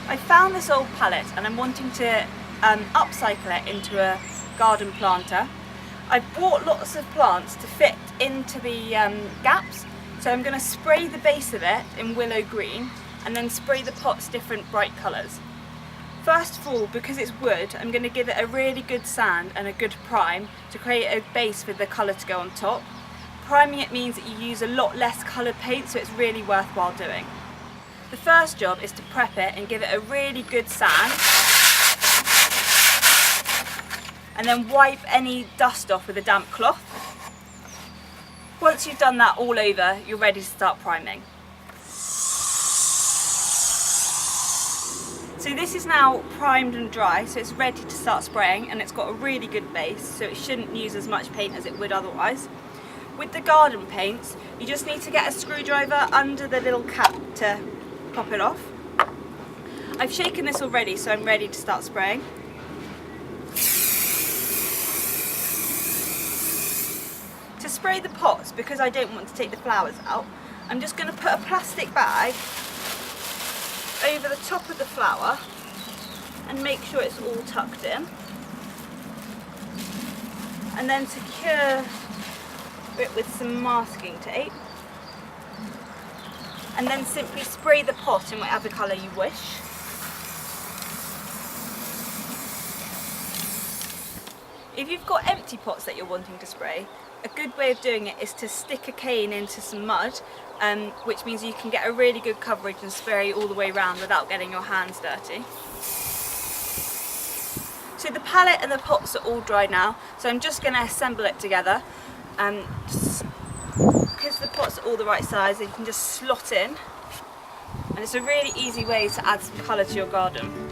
I found this old pallet and I'm wanting to upcycle it into a garden planter. I've bought lots of plants to fit into the gaps, so I'm going to spray the base of it in willow green and then spray the pots different bright colours. First of all, because it's wood, I'm going to give it a really good sand and a good prime to create a base for the colour to go on top. Priming it means that you use a lot less coloured paint, so it's really worthwhile doing. The first job is to prep it and give it a really good sand, and then wipe any dust off with a damp cloth. Once you've done that all over, you're ready to start priming. So this is now primed and dry, so it's ready to start spraying, and it's got a really good base, so it shouldn't use as much paint as it would otherwise. With the garden paints, you just need to get a screwdriver under the little cap to pop it off. I've shaken this already, so I'm ready to start spraying. To spray the pots, because I don't want to take the flowers out, I'm just going to put a plastic bag over the top of the flower and make sure it's all tucked in, and then secure it with some masking tape, and then simply spray the pot in whatever colour you wish. If you've got empty pots that you're wanting to spray, a good way of doing it is to stick a cane into some mud, which means you can get a really good coverage and spray all the way around without getting your hands dirty. So the palette and the pots are all dry now, so I'm just going to assemble it together. Because the pots are all the right size, you can just slot in, and it's a really easy way to add some colour to your garden.